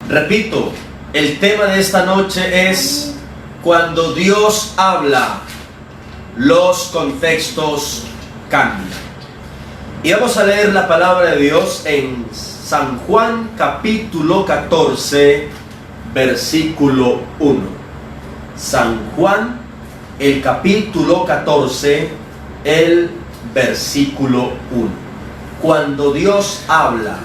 Repito, el tema de esta noche es: cuando Dios habla, los contextos cambian. Y vamos a leer la palabra de Dios en San Juan capítulo 14, versículo 1. San Juan, el capítulo 14, el versículo 1. Cuando Dios habla,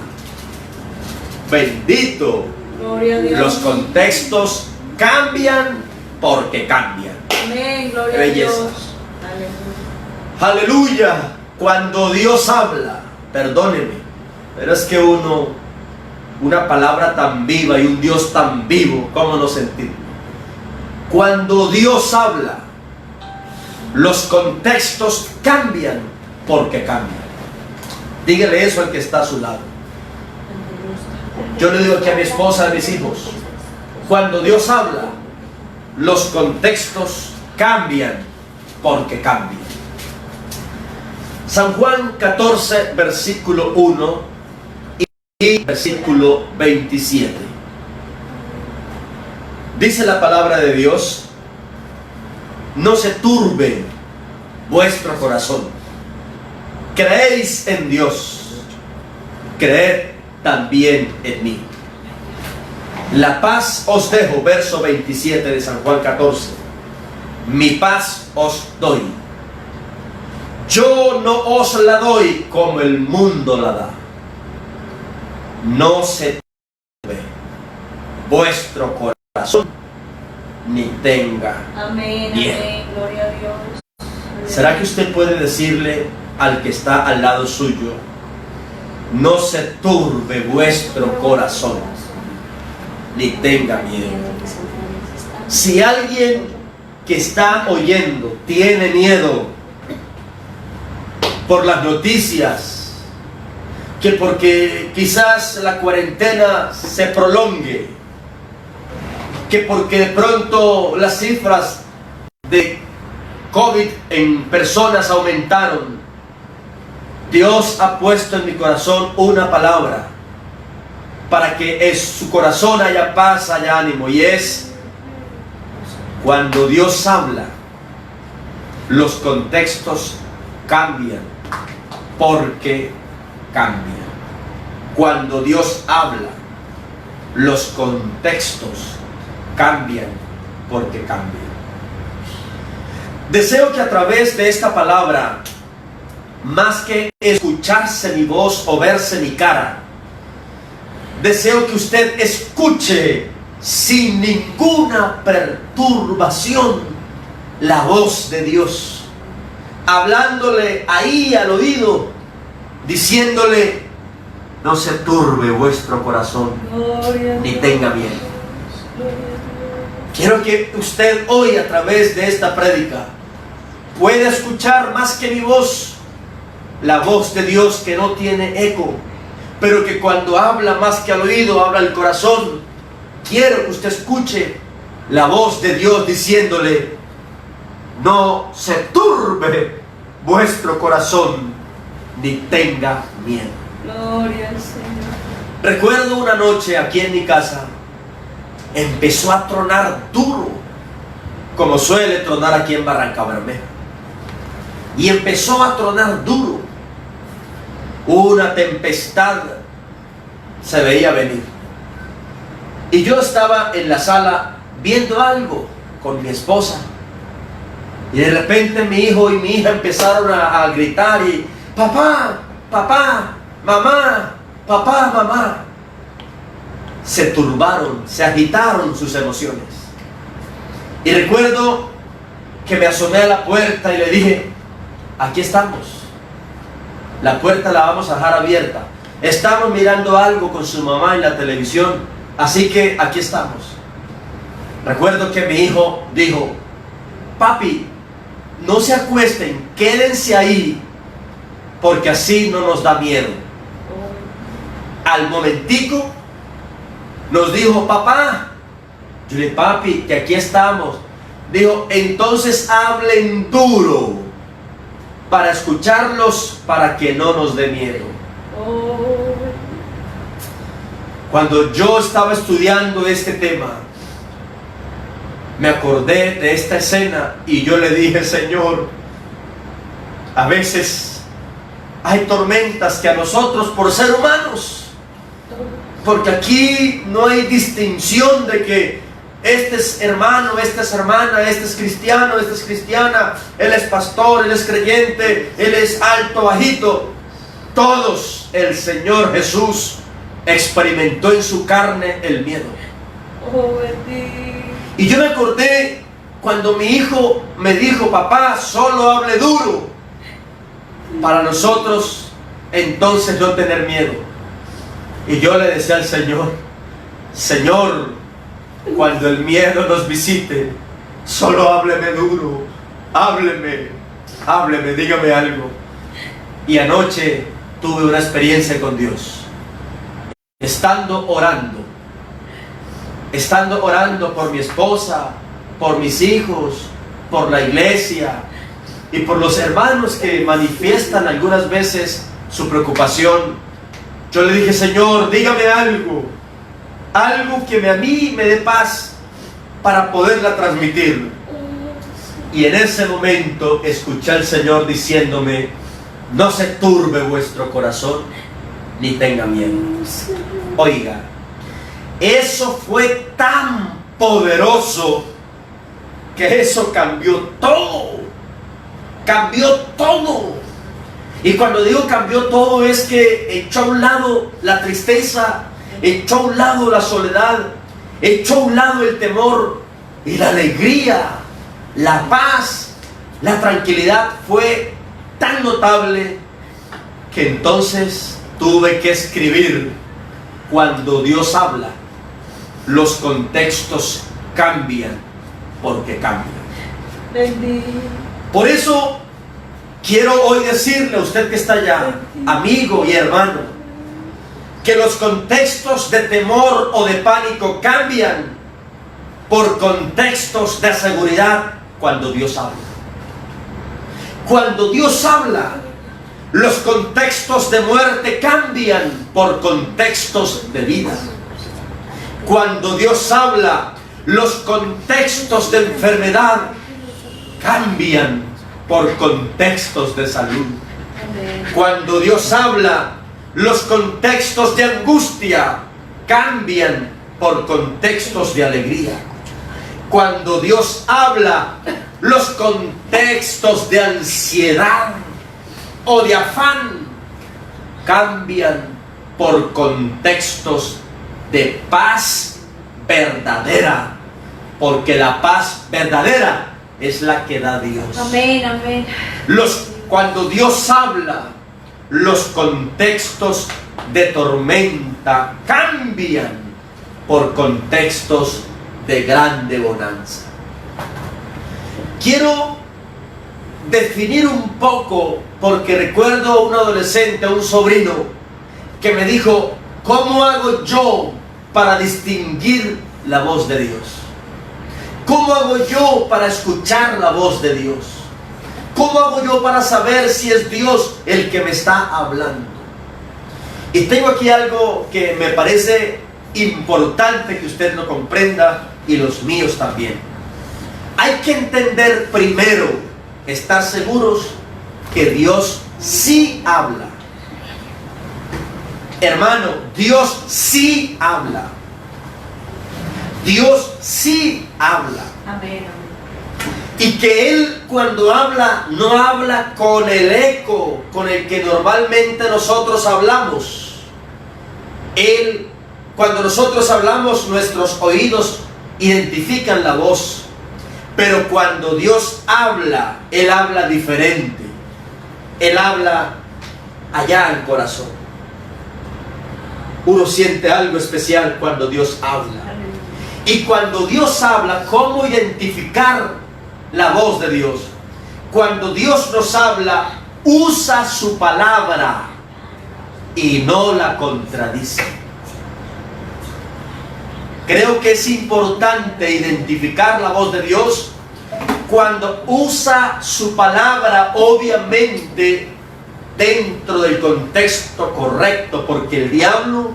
bendito, gloria a Dios. Los contextos cambian porque cambian. Amén, gloria Belleza. a Dios. Aleluya. Aleluya. Cuando Dios habla, perdóneme, pero es que una palabra tan viva y un Dios tan vivo, ¿cómo no sentir? Cuando Dios habla, los contextos cambian porque cambian. Dígale eso al que está a su lado. Yo le digo aquí a mi esposa, a mis hijos: cuando Dios habla, los contextos cambian porque cambian. San Juan 14, versículo 1 y versículo 27. Dice la palabra de Dios: no se turbe vuestro corazón. Creéis en Dios, creed también en mí. La paz os dejo, verso 27 de San Juan 14. Mi paz os doy. Yo no os la doy como el mundo la da. No se turbe vuestro corazón, ni tenga Amén, miedo. amén, gloria a Dios. ¿Será que usted puede decirle al que está al lado suyo: no se turbe vuestro corazón, ni tenga miedo? Si alguien que está oyendo tiene miedo por las noticias, que porque quizás la cuarentena se prolongue, que porque de pronto las cifras de COVID en personas aumentaron, Dios ha puesto en mi corazón una palabra para que en su corazón haya paz, haya ánimo, y es: cuando Dios habla, los contextos cambian porque cambian. Cuando Dios habla, los contextos cambian porque cambian. Deseo que a través de esta palabra, más que escucharse mi voz o verse mi cara, deseo que usted escuche sin ninguna perturbación la voz de Dios, hablándole ahí al oído, diciéndole: no se turbe vuestro corazón, Gloria a ni Dios. tenga miedo. Gloria a Dios. Quiero que usted hoy, a través de esta prédica, pueda escuchar más que mi voz, la voz de Dios que no tiene eco, pero que cuando habla más que al oído, habla al corazón. Quiero que usted escuche la voz de Dios diciéndole: no se turbe vuestro corazón, ni tenga miedo. Gloria al Señor. Recuerdo una noche aquí en mi casa, empezó a tronar duro, como suele tronar aquí en Barranca Bermeja. Y empezó a tronar duro. Una tempestad se veía venir. Y yo estaba en la sala viendo algo con mi esposa. Y de repente mi hijo y mi hija empezaron a gritar y: papá, papá, mamá, papá, mamá. Se turbaron, se agitaron sus emociones. Y recuerdo que me asomé a la puerta y le dije: aquí estamos. La puerta la vamos a dejar abierta. Estamos mirando algo con su mamá en la televisión, así que aquí estamos. Recuerdo que mi hijo dijo: papi, no se acuesten, quédense ahí, porque así no nos da miedo. Al momentico nos dijo: papá. Yo le dije: papi, que aquí estamos. Dijo: entonces hablen duro para escucharlos, para que no nos dé miedo. Cuando yo estaba estudiando este tema, me acordé de esta escena y yo le dije: Señor, a veces hay tormentas que a nosotros, por ser humanos, porque aquí no hay distinción de que este es hermano, esta es hermana, este es cristiano, esta es cristiana, él es pastor, él es creyente, él es alto, bajito. Todos, el Señor Jesús experimentó en su carne el miedo. Oh, bendito. Y yo me acordé cuando mi hijo me dijo: papá, solo hable duro. Para nosotros entonces no tener miedo. Y yo le decía al Señor: Señor, cuando el miedo nos visite, solo hábleme duro, hábleme, dígame algo. Y anoche tuve una experiencia con Dios. Estando orando por mi esposa, por mis hijos, por la iglesia y por los hermanos que manifiestan algunas veces su preocupación, yo le dije: Señor, dígame algo que a mí me dé paz para poderla transmitir. Y en ese momento escuché al Señor diciéndome: no se turbe vuestro corazón, ni tenga miedo. Oiga, eso fue tan poderoso que eso cambió todo. Cambió todo. Y cuando digo cambió todo, es que echó a un lado la tristeza, echó a un lado la soledad, echó a un lado el temor, y la alegría, la paz, la tranquilidad fue tan notable que entonces tuve que escribir: cuando Dios habla, los contextos cambian, porque cambian. Bendito. Por eso quiero hoy decirle a usted que está allá, amigo y hermano, que los contextos de temor o de pánico cambian por contextos de seguridad cuando Dios habla. Cuando Dios habla, los contextos de muerte cambian por contextos de vida. Cuando Dios habla, los contextos de enfermedad cambian por contextos de salud. Cuando Dios habla, los contextos de angustia cambian por contextos de alegría. Cuando Dios habla, los contextos de ansiedad o de afán cambian por contextos de paz verdadera, porque la paz verdadera es la que da Dios. Amén, amén. Cuando Dios habla, los contextos de tormenta cambian por contextos de grande bonanza. Quiero definir un poco, porque recuerdo a un adolescente, a un sobrino, que me dijo: ¿cómo hago yo para distinguir la voz de Dios? ¿Cómo hago yo para escuchar la voz de Dios? ¿Cómo hago yo para saber si es Dios el que me está hablando? Y tengo aquí algo que me parece importante que usted lo comprenda, y los míos también. Hay que entender primero, estar seguros que Dios sí habla. Hermano, Dios sí habla. Dios sí habla. Amén, amén. Y que Él, cuando habla, no habla con el eco con el que normalmente nosotros hablamos. Él, cuando nosotros hablamos, nuestros oídos identifican la voz. Pero cuando Dios habla, Él habla diferente. Él habla allá al corazón. Uno siente algo especial cuando Dios habla. Y cuando Dios habla, ¿cómo identificar la voz de Dios? Cuando Dios nos habla, usa su palabra y no la contradice. Creo que es importante identificar la voz de Dios cuando usa su palabra, obviamente dentro del contexto correcto, porque el diablo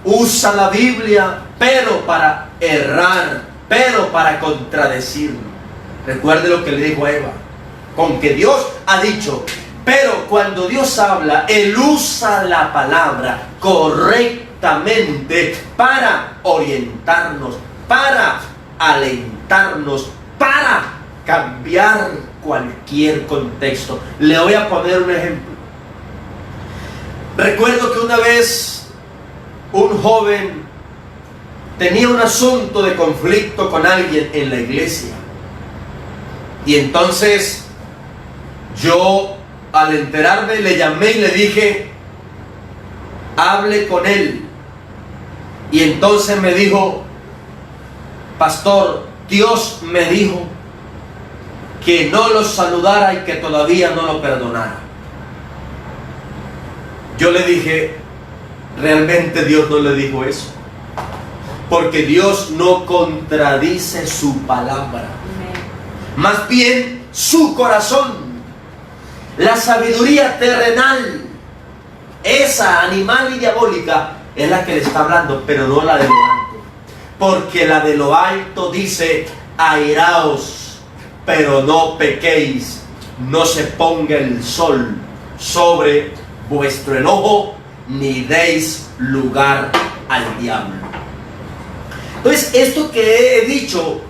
usa la Biblia, pero para errar, pero para contradecir. Recuerde lo que le dijo a Eva, con que Dios ha dicho. Pero cuando Dios habla, Él usa la palabra correctamente para orientarnos, para alentarnos, para cambiar cualquier contexto. Le voy a poner un ejemplo. Recuerdo que una vez un joven tenía un asunto de conflicto con alguien en la iglesia. Y entonces yo, al enterarme, le llamé y le dije, hable con él. Y entonces me dijo, pastor, Dios me dijo que no lo saludara y que todavía no lo perdonara. Yo le dije, realmente Dios no le dijo eso, porque Dios no contradice su palabra, más bien su corazón. La sabiduría terrenal, esa animal y diabólica, es la que le está hablando, pero no la de lo alto. Porque la de lo alto dice, airaos, pero no pequéis, no se ponga el sol sobre vuestro enojo, ni deis lugar al diablo. Entonces, esto que he dicho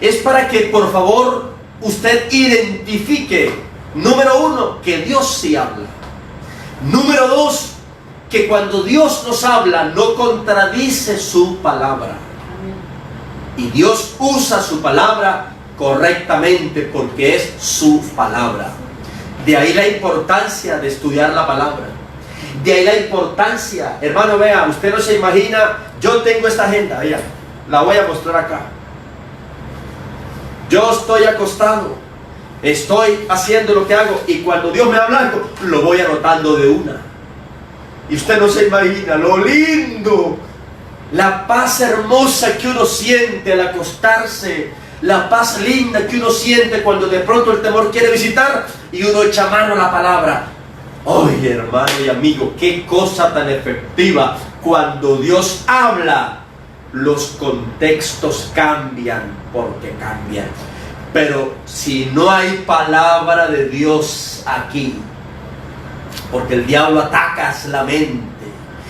es para que por favor usted identifique, número uno, que Dios sí habla. Número dos, que cuando Dios nos habla no contradice su palabra. Y Dios usa su palabra correctamente porque es su palabra. De ahí la importancia de estudiar la palabra. De ahí la importancia, hermano, vea, usted no se imagina, yo tengo esta agenda, vea, la voy a mostrar acá. Yo estoy acostado, estoy haciendo lo que hago, y cuando Dios me habla algo, lo voy anotando de una. Y usted no se imagina lo lindo, la paz hermosa que uno siente al acostarse, la paz linda que uno siente cuando de pronto el temor quiere visitar y uno echa mano a la palabra. Oye, hermano y amigo, qué cosa tan efectiva. Cuando Dios habla, los contextos cambian porque cambian. Pero si no hay palabra de Dios aquí, porque el diablo ataca la mente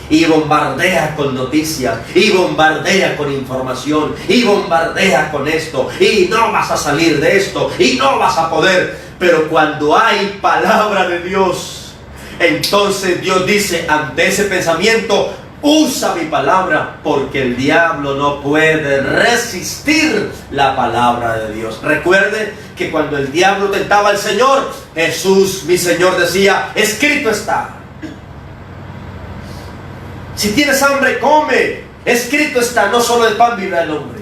y bombardea con noticias, y bombardea con información, y bombardea con esto, y no vas a salir de esto, y no vas a poder. Pero cuando hay palabra de Dios, entonces Dios dice, ante ese pensamiento, usa mi palabra, porque el diablo no puede resistir la palabra de Dios. Recuerde que cuando el diablo tentaba al Señor, Jesús, mi Señor, decía, escrito está. Si tienes hambre, come. Escrito está, no solo de pan vivirá el hombre.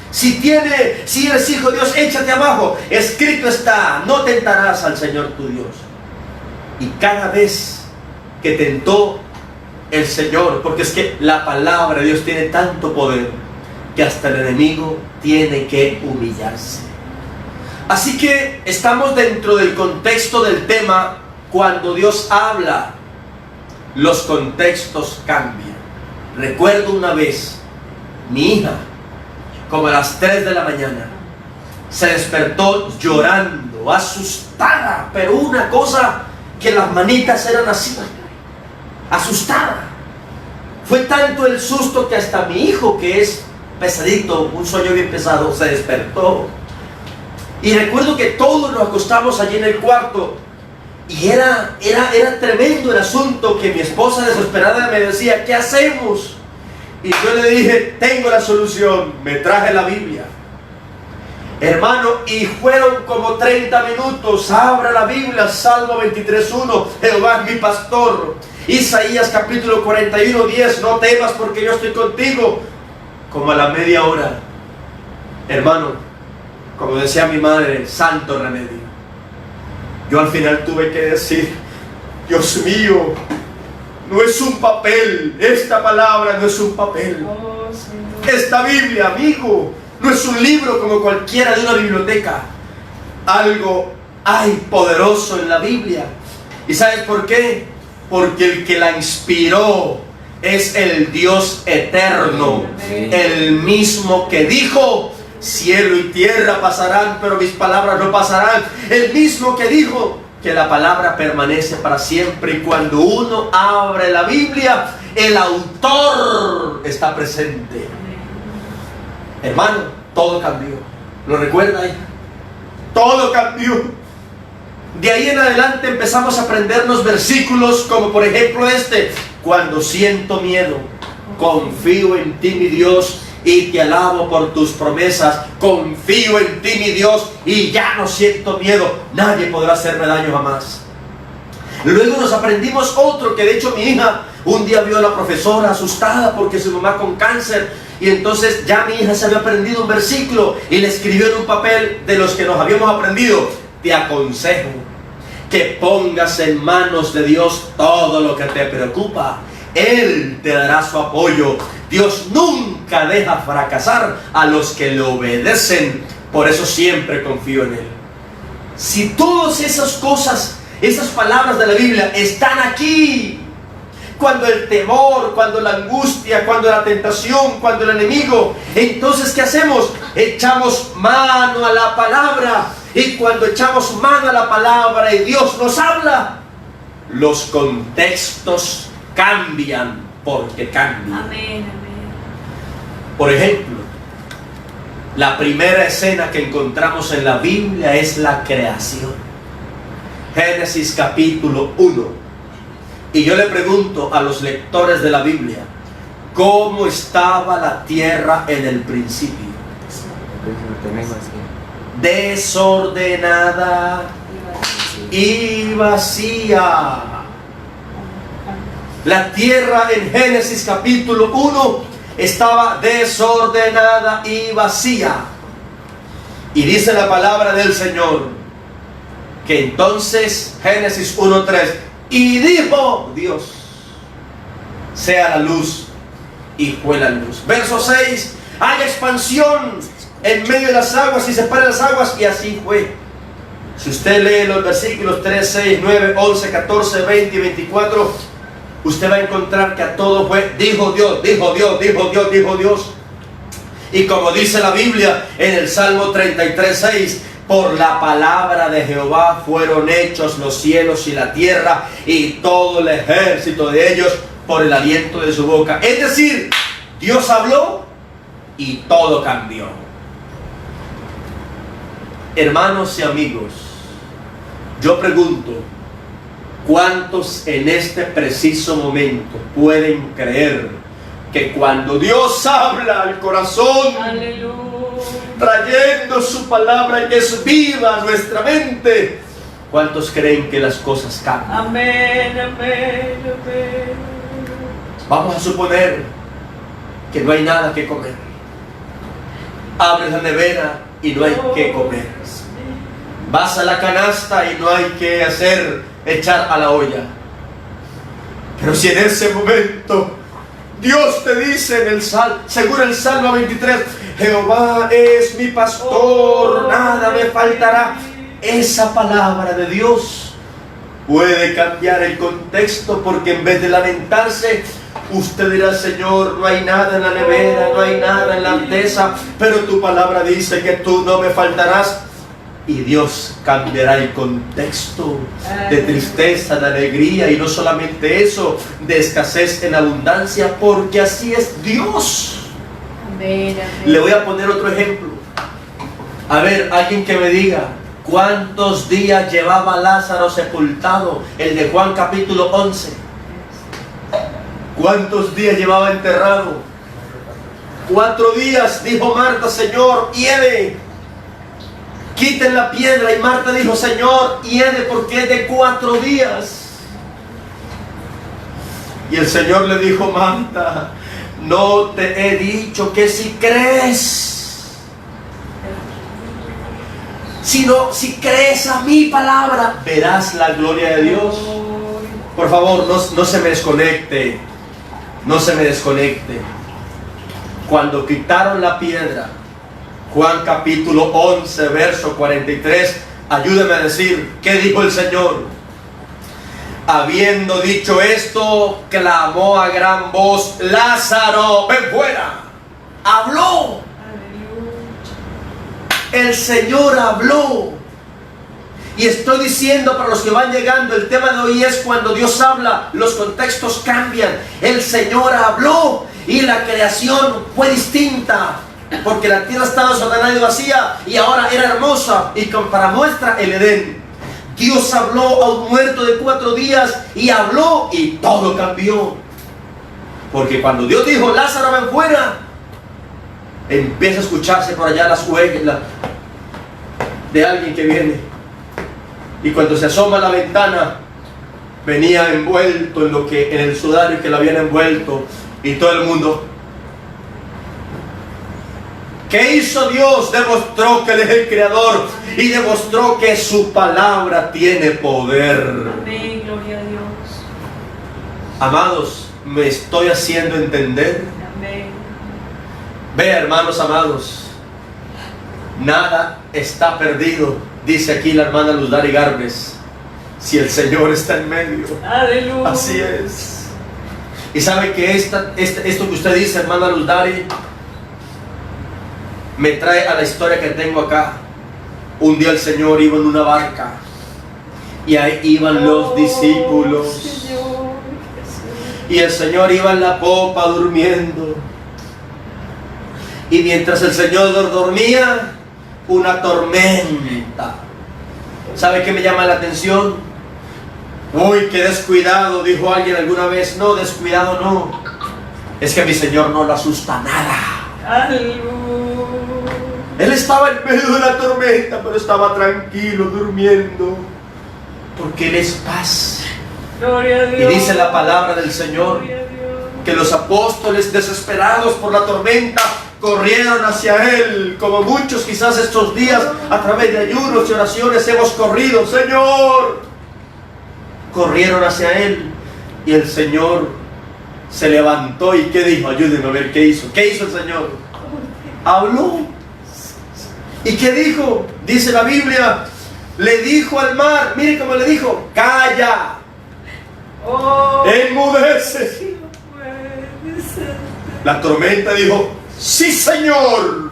Si eres hijo de Dios, échate abajo. Escrito está, no tentarás al Señor tu Dios. Y cada vez que tentó el Señor, porque es que la palabra de Dios tiene tanto poder que hasta el enemigo tiene que humillarse. Así que estamos dentro del contexto del tema. Cuando Dios habla, los contextos cambian. Recuerdo una vez, mi hija, como a las 3 de la mañana, se despertó llorando, asustada, pero una cosa que las manitas eran así, asustada. Fue tanto el susto que hasta mi hijo, que es pesadito, un sueño bien pesado, se despertó. Y recuerdo que todos nos acostamos allí en el cuarto. Y era tremendo el asunto, que mi esposa desesperada me decía, ¿qué hacemos? Y yo le dije, tengo la solución, me traje la Biblia. Hermano, y fueron como 30 minutos, abra la Biblia, Salmo 23:1, Jehová es mi pastor. Isaías capítulo 41:10, no temas porque yo estoy contigo. Como a la media hora, hermano, como decía mi madre, santo remedio. Yo al final tuve que decir, Dios mío, no es un papel, esta palabra no es un papel. Esta Biblia, amigo, no es un libro como cualquiera de una biblioteca. Algo hay poderoso en la Biblia. ¿Y sabes por qué? Porque el que la inspiró es el Dios eterno, el mismo que dijo: cielo y tierra pasarán, pero mis palabras no pasarán. El mismo que dijo que la palabra permanece para siempre. Y cuando uno abre la Biblia, el autor está presente. Hermano, todo cambió. ¿Lo recuerda ahí? Todo cambió. De ahí en adelante empezamos a aprendernos versículos como por ejemplo este: cuando siento miedo, confío en ti, mi Dios, y te alabo por tus promesas. Confío en ti, mi Dios, y ya no siento miedo. Nadie podrá hacerme daño jamás. Luego nos aprendimos otro, que de hecho mi hija un día vio a la profesora asustada porque su mamá con cáncer, y entonces ya mi hija se había aprendido un versículo y le escribió en un papel de los que nos habíamos aprendido: te aconsejo que pongas en manos de Dios todo lo que te preocupa. Él te dará su apoyo. Dios nunca deja fracasar a los que le obedecen. Por eso siempre confío en Él. Si todas esas cosas, esas palabras de la Biblia están aquí, cuando el temor, cuando la angustia, cuando la tentación, cuando el enemigo, entonces ¿qué hacemos? Echamos mano a la palabra. Y cuando echamos mano a la palabra y Dios nos habla, los contextos cambian, porque cambian. Amén, amén. Por ejemplo, la primera escena que encontramos en la Biblia es la creación. Génesis capítulo 1. Y yo le pregunto a los lectores de la Biblia: ¿cómo estaba la tierra en el principio? Desordenada y vacía. La tierra en Génesis capítulo 1 estaba desordenada y vacía. Y dice la palabra del Señor que entonces, Génesis 1:3, y dijo Dios: sea la luz, y fue la luz. Verso 6, hay expansión en medio de las aguas y separan las aguas, y así fue. Si usted lee los versículos 3, 6, 9, 11, 14, 20 y 24, usted va a encontrar que a todo fue: dijo Dios, dijo Dios, dijo Dios, dijo Dios. Y como dice la Biblia en el Salmo 33, 6, por la palabra de Jehová fueron hechos los cielos y la tierra, y todo el ejército de ellos por el aliento de su boca. Es decir, Dios habló y todo cambió. Hermanos y amigos, yo pregunto: ¿cuántos en este preciso momento pueden creer que cuando Dios habla al corazón, Aleluya, trayendo su palabra que es viva a nuestra mente, cuántos creen que las cosas cambian? amén, amén, amén. Vamos a suponer que no hay nada que comer. Abres la nevera y no hay que comer. Vas a la canasta y no hay que echar a la olla. Pero si en ese momento Dios te dice según el Salmo 23, Jehová es mi pastor, nada me faltará. Esa palabra de Dios puede cambiar el contexto, porque en vez de lamentarse, usted dirá: Señor, no hay nada en la nevera, no hay nada en la mesa, pero tu palabra dice que tú no me faltarás. Y Dios cambiará el contexto de tristeza, de alegría, y no solamente eso, de escasez en abundancia, porque así es Dios. Amén, amén. Le voy a poner otro ejemplo. A ver, alguien que me diga: ¿cuántos días llevaba Lázaro sepultado? El de Juan capítulo 11. ¿Cuántos días llevaba enterrado? 4 días. Dijo Marta: Señor, hiede, quiten la piedra. Y Marta dijo: Señor, hiede, porque es de 4 días. Y el Señor le dijo: Marta, ¿no te he dicho que si crees? Si crees a mi palabra, verás la gloria de Dios. Por favor, no se me desconecte. No se me desconecte. Cuando quitaron la piedra, Juan capítulo 11, verso 43, ayúdeme a decir, ¿qué dijo el Señor? Habiendo dicho esto, clamó a gran voz: Lázaro, ven fuera. Habló. El Señor habló. Y estoy diciendo para los que van llegando, el tema de hoy es cuando Dios habla, los contextos cambian. El Señor habló y la creación fue distinta, porque la tierra estaba desordenada y vacía y ahora era hermosa. Y para muestra el Edén, Dios habló a un muerto de 4 días y habló y todo cambió. Porque cuando Dios dijo: Lázaro, ven fuera, empieza a escucharse por allá las huellas de alguien que viene. Y cuando se asoma a la ventana, venía envuelto en el sudario que lo habían envuelto, y todo el mundo. ¿Qué hizo Dios? Demostró que Él es el Creador y demostró que su palabra tiene poder. Amén, gloria a Dios. Amados, me estoy haciendo entender. Amén. Vea, hermanos amados, nada está perdido. Dice aquí la hermana Luzdari Garbes, si el Señor está en medio. Aleluya. Así es. Y sabe que esto que usted dice, hermana Luzdari, me trae a la historia que tengo acá. Un día el Señor iba en una barca y ahí iban los discípulos, Señor, y el Señor iba en la popa durmiendo. Y mientras el Señor dormía, una tormenta. ¿Sabe qué me llama la atención? Uy, qué descuidado, dijo alguien alguna vez. No, descuidado no. Es que a mi Señor no le asusta nada. aleluya. Él estaba en medio de la tormenta, pero estaba tranquilo, durmiendo. Porque Él es paz. Gloria a Y Dios. dice la palabra del Señor Gloria a Dios. que los apóstoles, desesperados por la tormenta, corrieron hacia Él, como muchos quizás estos días a través de ayunos y oraciones hemos corrido. Señor, corrieron hacia Él y el Señor se levantó. ¿Y qué dijo? Ayúdenme a ver qué hizo. ¿Qué hizo el Señor? Habló. ¿Y qué dijo? Dice la Biblia, le dijo al mar, mire cómo le dijo: calla, Oh, enmudece. sí, no puede ser. La tormenta dijo: sí, Señor.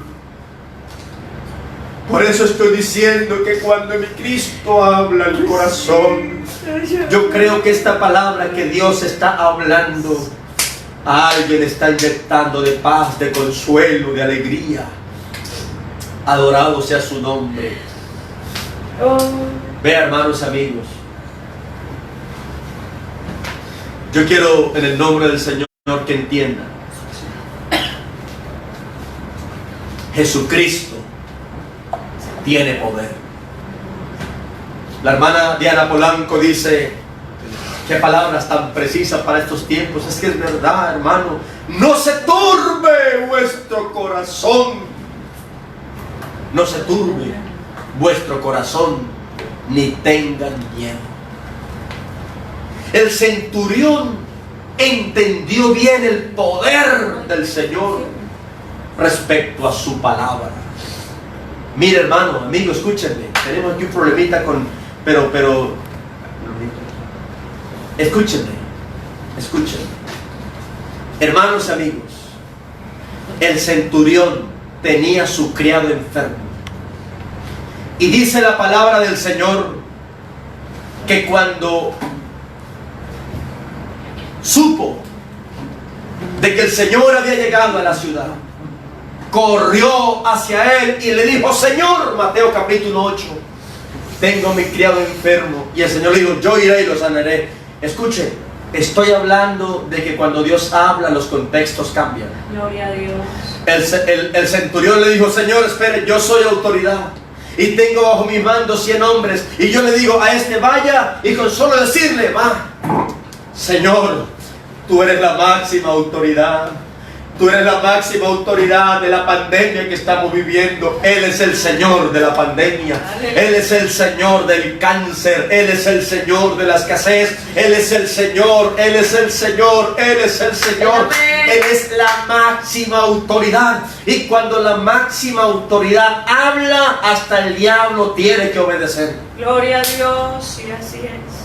Por eso estoy diciendo que cuando mi Cristo habla al corazón, yo creo que esta palabra que Dios está hablando, a alguien está inyectando de paz, de consuelo, de alegría. Adorado sea su nombre. Oh, Vea, hermanos, amigos, yo quiero en el nombre del Señor que entiendan: Jesucristo tiene poder. La hermana Diana Polanco dice: qué palabras tan precisas para estos tiempos. Es que es verdad, hermano. No se turbe vuestro corazón. No se turbe vuestro corazón, ni tengan miedo. El centurión entendió bien el poder del Señor respecto a su palabra. Mire, hermano, amigo, escúchenme. Tenemos aquí un problemita pero escúchenme. Hermanos, amigos, el centurión tenía su criado enfermo. Y dice la palabra del Señor que cuando supo de que el Señor había llegado a la ciudad, corrió hacia Él y le dijo: Señor, Mateo capítulo 8, tengo a mi criado enfermo. Y el Señor le dijo: yo iré y lo sanaré. Escuche, estoy hablando de que cuando Dios habla, los contextos cambian. gloria a Dios. El centurión le dijo: Señor, espere, yo soy autoridad y tengo bajo mi mando 100 hombres, y yo le digo a este: vaya, y con solo decirle: va. Señor, tú eres la máxima autoridad. Tú eres la máxima autoridad de la pandemia que estamos viviendo. Él es el Señor de la pandemia. Él es el Señor del cáncer. Él es el Señor de la escasez. Él es el Señor. Él es el Señor. Él es el Señor. Él es la máxima autoridad. Y cuando la máxima autoridad habla, hasta el diablo tiene que obedecer. Gloria a Dios. Y así es.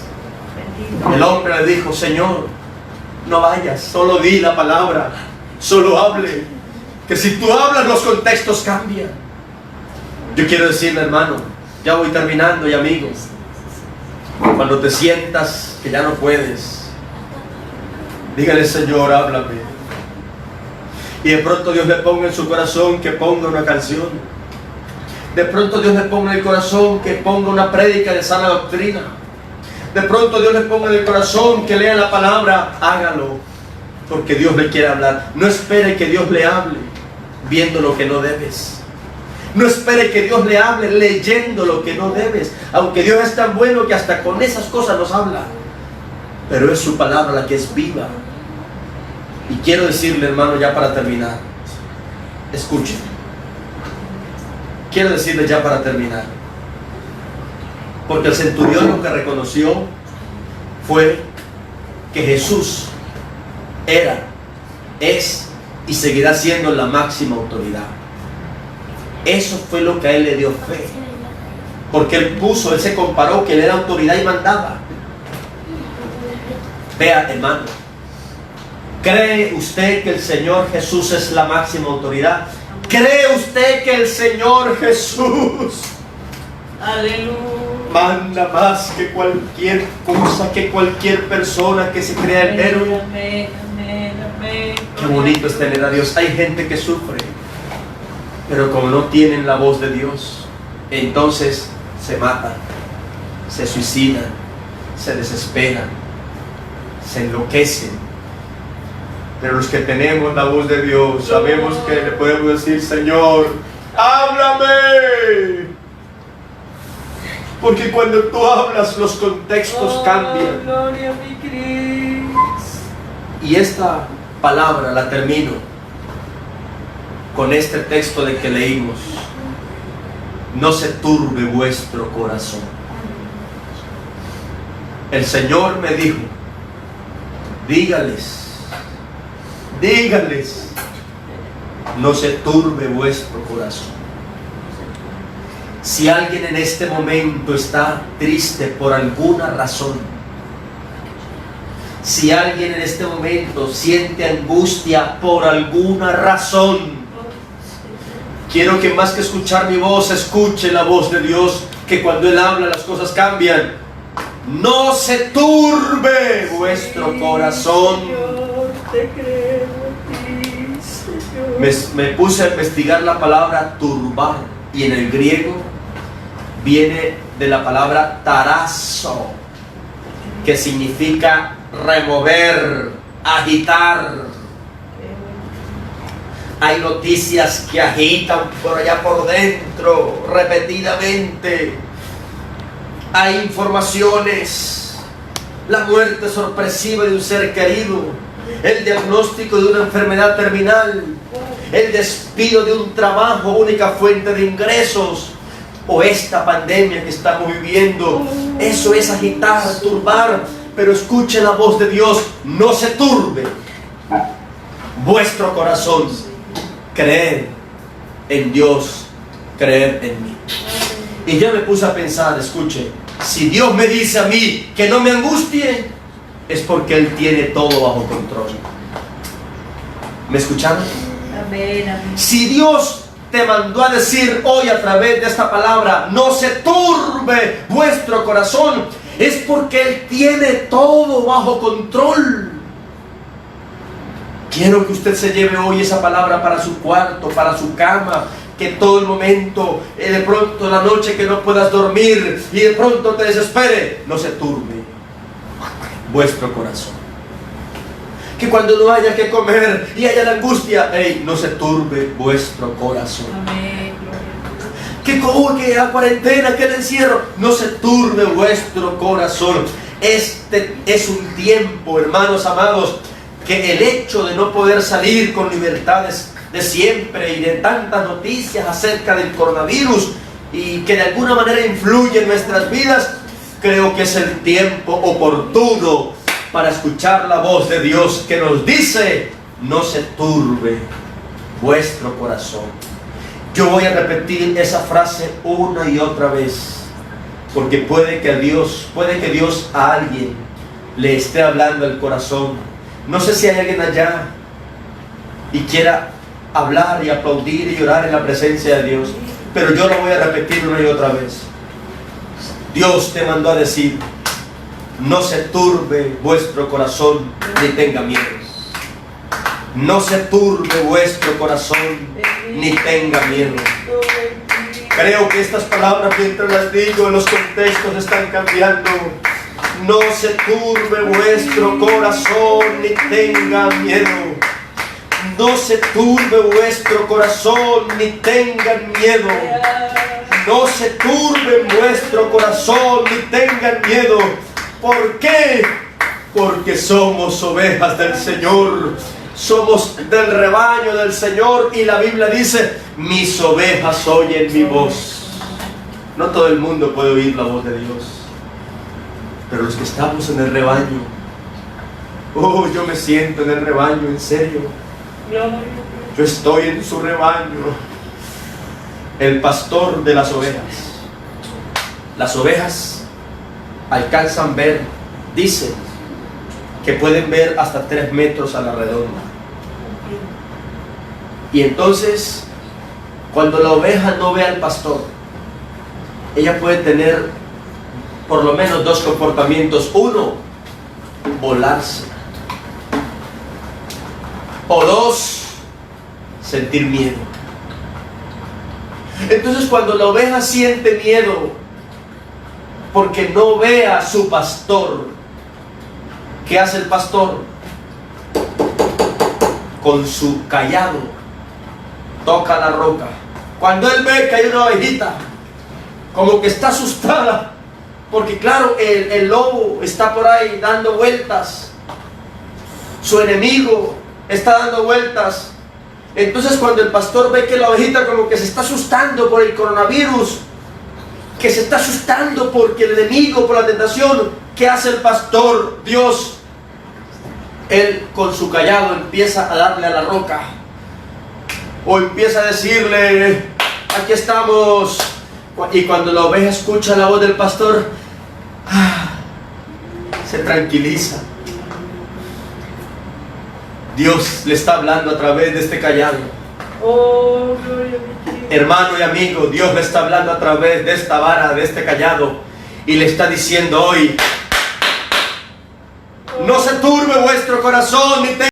Bendito El hombre le dijo: Señor, no vayas, solo di la palabra, solo hable, que si tú hablas los contextos cambian. Yo quiero decirle, hermano, ya voy terminando, y amigos, cuando te sientas que ya no puedes, dígale: Señor, háblame. Y de pronto Dios le ponga en su corazón que ponga una canción. De pronto Dios le ponga en el corazón que ponga una prédica de sana doctrina. De pronto Dios le ponga en el corazón que lea la palabra. Hágalo, porque Dios le quiere hablar. No espere que Dios le hable viendo lo que no debes. No espere que Dios le hable leyendo lo que no debes. Aunque Dios es tan bueno que hasta con esas cosas nos habla, pero es su palabra la que es viva. Y quiero decirle, hermano, ya para terminar, escuchen. Quiero decirle ya para terminar, porque el centurión lo que reconoció fue que Jesús era, es y seguirá siendo la máxima autoridad. Eso fue lo que a él le dio fe, porque él se comparó que él era autoridad y mandaba. Vea, hermano, ¿cree usted que el Señor Jesús es la máxima autoridad? ¿Cree usted que el Señor Jesús, aleluya, manda más que cualquier cosa, que cualquier persona que se crea el héroe? amén, amén, amén. Qué bonito es tener a Dios. Hay gente que sufre, pero como no tienen la voz de Dios, entonces se matan, se suicidan, se desesperan, se enloquecen. Pero los que tenemos la voz de Dios, sabemos que le podemos decir: Señor, háblame. Porque cuando tú hablas, los contextos cambian. Gloria a mi Cristo. Y esta palabra la termino con este texto de que leímos: no se turbe vuestro corazón. El Señor me dijo: dígales, no se turbe vuestro corazón. Si alguien en este momento está triste por alguna razón, si alguien en este momento siente angustia por alguna razón, quiero que más que escuchar mi voz, escuche la voz de Dios, que cuando Él habla las cosas cambian. No se turbe vuestro corazón. Señor, te creo a ti, Señor. Me puse a investigar la palabra turbar, y en el griego viene de la palabra tarazo, que significa remover, agitar. Hay noticias que agitan por allá por dentro repetidamente. Hay informaciones, la muerte sorpresiva de un ser querido, el diagnóstico de una enfermedad terminal, el despido de un trabajo, única fuente de ingresos, o esta pandemia que estamos viviendo. Eso es agitar, turbar. Pero escuche la voz de Dios: no se turbe vuestro corazón. Creed en Dios, creed en mí. Y yo me puse a pensar, escuche, si Dios me dice a mí que no me angustie, es porque Él tiene todo bajo control. ¿Me escucharon? Amén, amén. Si Dios te mandó a decir hoy a través de esta palabra: no se turbe vuestro corazón, es porque Él tiene todo bajo control. Quiero que usted se lleve hoy esa palabra para su cuarto, para su cama, que todo el momento, de pronto la noche que no puedas dormir y de pronto te desespere, no se turbe vuestro corazón. Que cuando no haya que comer y haya la angustia, no se turbe vuestro corazón. Amén, gloria a Dios. Que la cuarentena, que el encierro, no se turbe vuestro corazón. Este es un tiempo, hermanos amados, que el hecho de no poder salir con libertades de siempre y de tantas noticias acerca del coronavirus y que de alguna manera influye en nuestras vidas, creo que es el tiempo oportuno para escuchar la voz de Dios que nos dice: no se turbe vuestro corazón. Yo voy a repetir esa frase una y otra vez, porque puede que Dios a alguien le esté hablando al corazón. No sé si hay alguien allá y quiera hablar y aplaudir y llorar en la presencia de Dios, pero yo lo voy a repetir una y otra vez. Dios te mandó a decir: no se turbe vuestro corazón ni tenga miedo. No se turbe vuestro corazón ni tenga miedo. Creo que estas palabras, mientras las digo, los contextos están cambiando. No se turbe vuestro corazón ni tenga miedo. No se turbe vuestro corazón ni tengan miedo. No se turbe vuestro corazón ni tengan miedo. ¿Por qué? Porque somos ovejas del Señor. Somos del rebaño del Señor, y la Biblia dice: mis ovejas oyen mi voz. No todo el mundo puede oír la voz de Dios, pero los que estamos en el rebaño, yo me siento en el rebaño, en serio. Yo estoy en su rebaño, el pastor de las ovejas. Las ovejas alcanzan ver, dicen que pueden ver hasta 3 metros a la redonda. Y entonces, cuando la oveja no ve al pastor, ella puede tener por lo menos 2 comportamientos. 1, volarse. O 2, sentir miedo. Entonces, cuando la oveja siente miedo porque no ve a su pastor, ¿qué hace el pastor? Con su cayado toca la roca. Cuando él ve que hay una ovejita, como que está asustada, porque claro, el lobo está por ahí dando vueltas, su enemigo está dando vueltas. Entonces, cuando el pastor ve que la ovejita como que se está asustando por el coronavirus, que se está asustando porque el enemigo, por la tentación, ¿qué hace el pastor? Dios, él con su cayado empieza a darle a la roca, o empieza a decirle: aquí estamos. Y cuando la oveja escucha la voz del pastor, se tranquiliza. Dios le está hablando a través de este cayado. Hermano y amigo, Dios le está hablando a través de esta vara, de este cayado, y le está diciendo hoy: no se turbe vuestro corazón ni tenga